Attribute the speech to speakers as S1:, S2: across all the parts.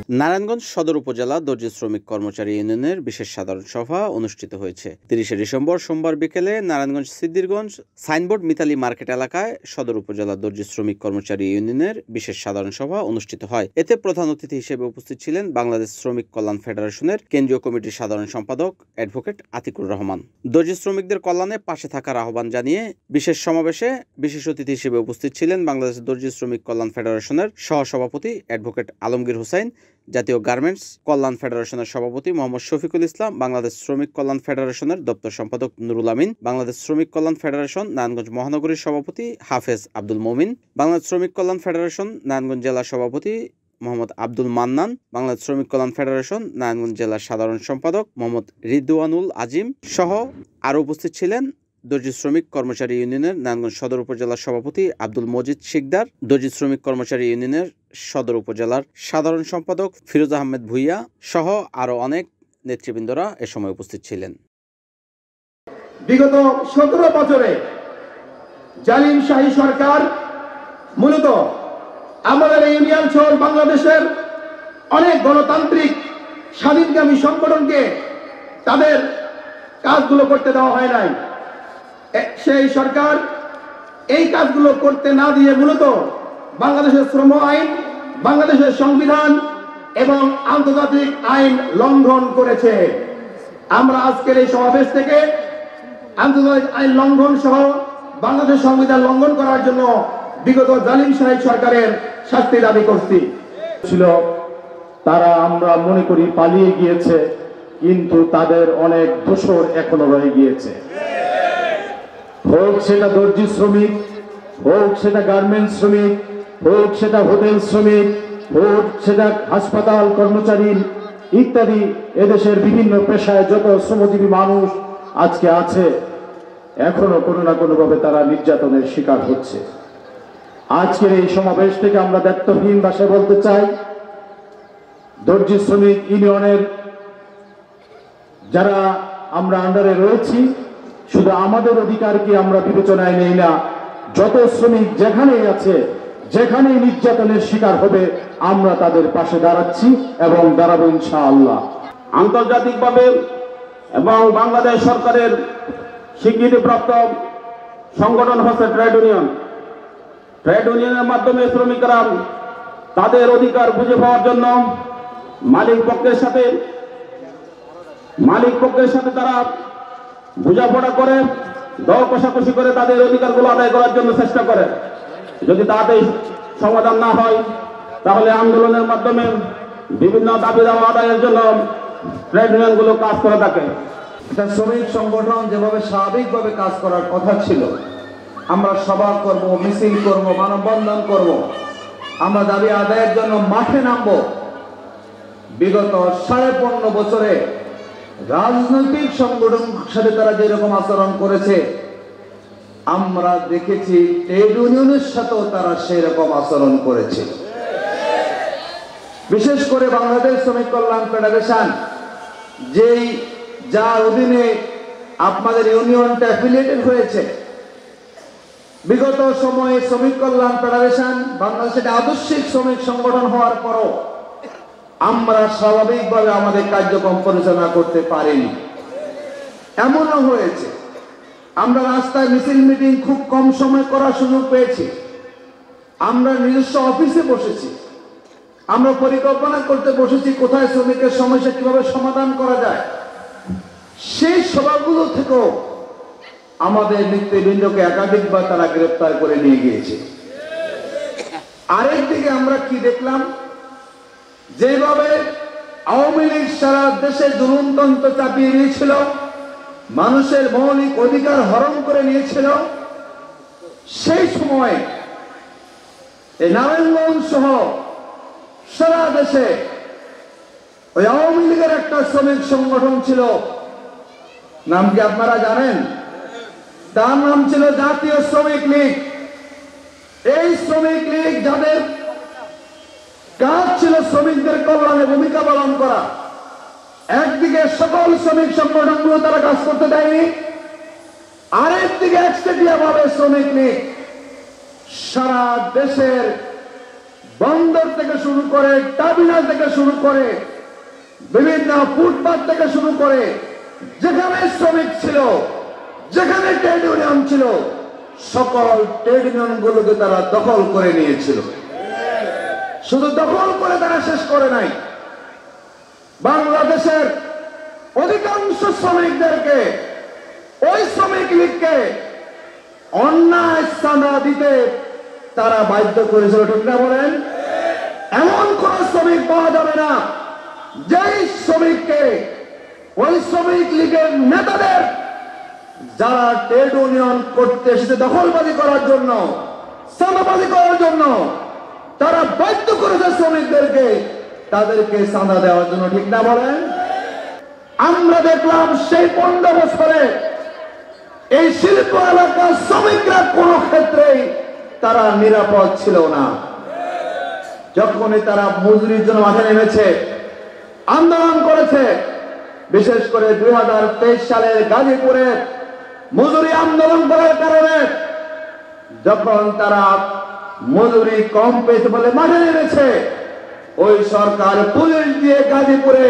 S1: নারায়ণগঞ্জ সদর উপজেলা দর্জি শ্রমিক কর্মচারী ইউনিয়নের বিশেষ সাধারণ সভা অনুষ্ঠিত হয়েছে। ৩০শে ডিসেম্বর সোমবার বিকেলে নারায়ণগঞ্জ সিদ্দিরগঞ্জ সাইনবোর্ড মিতালি মার্কেট এলাকায় সদর উপজেলা দর্জি শ্রমিক কর্মচারী ইউনিয়নের বিশেষ সাধারণ সভা অনুষ্ঠিত হয়। এতে প্রধান অতিথি হিসেবে উপস্থিত ছিলেন বাংলাদেশ শ্রমিক কল্যাণ ফেডারেশনের কেন্দ্রীয় কমিটির সাধারণ সম্পাদক অ্যাডভোকেট আতিকুর রহমান। দর্জি শ্রমিকদের কল্যাণে পাশে থাকার আহ্বান জানিয়ে বিশেষ সমাবেশে বিশেষ অতিথি হিসেবে উপস্থিত ছিলেন বাংলাদেশ দর্জি শ্রমিক কল্যাণ ফেডারেশনের সহসভাপতি অ্যাডভোকেট আলমগীর হোসেন, জাতীয় গার্মেন্টস কল্যাণ ফেডারেশনের সভাপতি মোহাম্মদ শফিকুল ইসলাম, বাংলাদেশ শ্রমিক কল্যাণ ফেডারেশনের দপ্তর সম্পাদক নুরুল আমিন, বাংলাদেশ শ্রমিক কল্যাণ ফেডারেশন নারায়ণগঞ্জ মহানগরীর সভাপতি হাফেজ আব্দুল মমিন, বাংলাদেশ শ্রমিক কল্যাণ ফেডারেশন নারায়ণগঞ্জ জেলার সভাপতি মোহাম্মদ আব্দুল মান্নান, বাংলাদেশ শ্রমিক কল্যাণ ফেডারেশন নারায়ণগঞ্জ জেলার সাধারণ সম্পাদক মোহাম্মদ রিদওয়ানুল আজিম সহ আরও উপস্থিত ছিলেন দর্জি শ্রমিক কর্মচারী ইউনিয়নের নারায়ণগঞ্জ সদর উপজেলার সভাপতি আব্দুল মজিদ শিকদার, দর্জি শ্রমিক কর্মচারী ইউনিয়নের সদর উপজেলার সাধারণ সম্পাদক ফিরোজ আহমেদ ভুইয়া সহ আরো অনেক নেতৃবৃন্দরা এ সময় উপস্থিত ছিলেন।
S2: বিগত 17 বছরে জালিম শাহী সরকার মূলত আমাদের ইউনিয়ন সহ বাংলাদেশের অনেক গণতান্ত্রিক স্বাধীনকামী সংগঠনকে তাদের কাজগুলো করতে দেওয়া হয় নাই। সেই সরকার এই কাজগুলো করতে না দিয়ে মূলত বাংলাদেশের শ্রম আইন, বাংলাদেশের সংবিধান এবং আন্তর্জাতিক আইন লঙ্ঘন করেছে। আমরা আজকের এই সমাবেশ থেকে আন্তর্জাতিক আইন লঙ্ঘন সহ বাংলাদেশ সংবিধান লঙ্ঘন করার জন্য বিগত জালিম শাহী সরকারের শাস্তি দাবি করছি।
S3: ছিল তারা আমরা মনে করি পালিয়ে গিয়েছে, কিন্তু তাদের অনেক দোষর এখনো রয়ে গিয়েছে। হোক সেটা দর্জি শ্রমিক, হোক সেটা গার্মেন্টস শ্রমিক, হোক সেটা হোটেল শ্রমিক, হোক সেটা হাসপাতাল কর্মচারী ইত্যাদি, এদেশের বিভিন্ন পেশায় যত শ্রমজীবী মানুষ আজকে আছে, এখনো কোনো না কোনোভাবে তারা নির্যাতনের শিকার হচ্ছে। আজকের এই সমাবেশ থেকে আমরা দায়িত্বহীন ভাষায় বলতে চাই, দর্জি শ্রমিক ইউনিয়নের যারা আমরা আন্ডারে রয়েছি, শুধু আমাদের অধিকারকে আমরা বিবেচনায় নেই না, যত শ্রমিক যেখানেই আছে, যেখানেই নির্যাতনের শিকার হবে, আমরা তাদের পাশে দাঁড়াচ্ছি এবং দাঁড়াবো ইনশাআল্লাহ।
S4: আন্তর্জাতিকভাবে এবং বাংলাদেশ সরকারের স্বীকৃতিপ্রাপ্ত সংগঠন হচ্ছে ট্রেড ইউনিয়ন। ট্রেড ইউনিয়নের মাধ্যমে শ্রমিকরা তাদের অধিকার বুঝে পাওয়ার জন্য মালিক পক্ষের সাথে তারা বোঝাপড়া করে, দর কষাকষি করে তাদের অধিকারগুলো আদায় করার জন্য চেষ্টা করে। যদি তাদের সমাধান না হয়, তাহলে আন্দোলনের মাধ্যমে বিভিন্ন দাবি দাওয়া আদায়ের জন্য ট্রেড ইউনিয়নগুলো কাজ করে থাকে।
S2: এটা শ্রমিক সংগঠন যেভাবে স্বাভাবিকভাবে কাজ করার কথা ছিল, আমরা সভা করব, মিছিল করব, মানববন্ধন করব, আমরা দাবি আদায়ের জন্য মাঠে নামব। বিগত 15.5 বছরে রাজনৈতিক সংগঠনের সাথে তারা যেরকম আচরণ করেছে, আমরা দেখেছি ট্রেড ইউনিয়নের সাথেও তারা সেরকম আচরণ করেছে। বিশেষ করে বাংলাদেশ শ্রমিক কল্যাণ ফেডারেশন, যার অধীনে আপনাদের ইউনিয়নটা অ্যাফিলিয়েটেড হয়েছে, বিগত সময়ে শ্রমিক কল্যাণ ফেডারেশন বাংলাদেশের আদর্শিক শ্রমিক সংগঠন হওয়ার পরও আমরা স্বাভাবিকভাবে আমাদের কার্যক্রম পরিচালনা করতে পারিনি। এমনও হয়েছে আমরা রাস্তায় মিছিল মিটিং খুব কম সময় করার সুযোগ পেয়েছি। আমরা নিজস্ব অফিসে বসেছি, আমরা পরিকল্পনা করতে বসেছি কোথায় শ্রমিকের সমস্যা কিভাবে সমাধান করা যায়। সেই সভাগুলো থেকেও আমাদের নেতৃবৃন্দকে একাধিকবার তারা গ্রেফতার করে নিয়ে গিয়েছে। আরেকদিকে আমরা কি দেখলাম, যেভাবে আওয়ামী লীগ সারা দেশে জুলুমতন্ত্র চাপিয়ে নিয়েছিল, মানুষের মৌলিক অধিকার হরণ করে নিয়েছিল, সেই সময় এই নারায়ণগঞ্জ সহ সারা দেশে ওই আওয়ামী লীগের একটা শ্রমিক সংগঠন ছিল, নাম কি আপনারা জানেন? তার নাম ছিল জাতীয় শ্রমিক লীগ। এই শ্রমিক লীগ যাদের কাজ ছিল শ্রমিকদের কল্যাণে ভূমিকা পালন করা, একদিকে সকল শ্রমিক সংগঠনগুলো তারা কাজ করতে দেয়নি, আরেকদিকে একচেটিয়া ভাবে শ্রমিক লীগ সারা দেশের বন্দর থেকে শুরু করে, টার্মিনাল থেকে শুরু করে, বিভিন্ন ফুটপাত থেকে শুরু করে, যেখানে শ্রমিক ছিল, যেখানে ট্রেড ইউনিয়ন ছিল, সকল ট্রেড ইউনিয়ন গুলোকে তারা দখল করে নিয়েছিল। শুধু দখল করে তারা শেষ করে নাই, বাংলাদেশের অধিকাংশ শ্রমিকদেরকে, ওই শ্রমিক লীগকে অন্যায় চাঁদা দিতে তারা বাধ্য করেছিল। ঠিক না বলেন? এমন কোন শ্রমিক পাওয়া যাবে না যেই শ্রমিককে ওই শ্রমিক লীগের নেতাদের, যারা ট্রেড ইউনিয়ন করতে এসেছে দখলবাজি করার জন্য, চাঁদাবাজি করার জন্য, তারা বাধ্য করেছে শ্রমিকদেরকে তাদেরকে চাঁদা দেওয়ার জন্য। ঠিক না বলেন? আমরা দেখলাম সেই 15 বছরে এই শিল্প এলাকার শ্রমিকরা কোন ক্ষেত্রেই তারা নিরাপদ ছিল না। যখনই তারা মজুরির জন্য মাঠে নেমেছে, আন্দোলন করেছে, বিশেষ করে 2023 সালের গাজীপুরে মজুরি আন্দোলন করার কারণে যখন তারা মজুরি কম পেয়েছে বলে মাঠে নেমেছে, ওই সরকার পুলিশ দিয়ে গাজীপুরে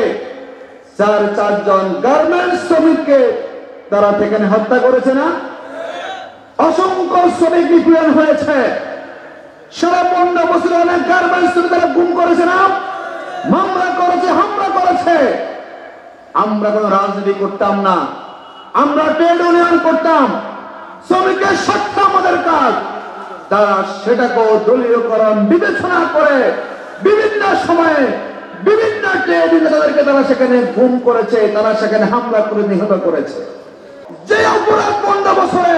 S2: 4 জন গার্মেন্টস শ্রমিককে তারা সেখানে হত্যা করেছে না? অসংখ্য শ্রমিক নিপীড়ন হয়েছে। সারা 15 বছরে অনেক গার্মেন্টস শ্রমিক তারা গুম করেছে না? মামলা করেছে, হামলা করেছে। আমরা কোন রাজনীতি করতাম না, আমরা ট্রেড ইউনিয়ন করতাম। শ্রমিকের স্বার্থ আমাদের কাজ। তারা সেটাকেও দলীয়করণ বিবেচনা করে বিভিন্ন সময়ে বিভিন্ন ট্রেড ইউনিয়নদেরকে তারা সেখানে গুম করেছে, তারা সেখানে হামলা করে নিহত করেছে। যে অপরাধ 15 বছরে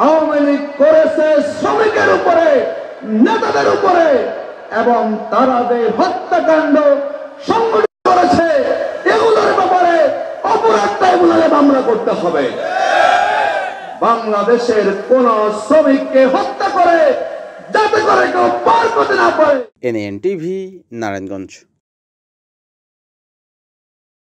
S2: আওয়ামী লীগ করেছে শ্রমিকের উপরে, নেতাদের উপরে, এবং তারা যে হত্যাকাণ্ড সংগঠিত করেছে, এগুলোর ব্যাপারে অপরাধটা এগুলোকে মামলা করতে হবে। বাংলাদেশের কোন শ্রমিককে হত্যা করে যাতে করে কেউ পার করতে না পারে।
S1: NAN TV, Narayanganj.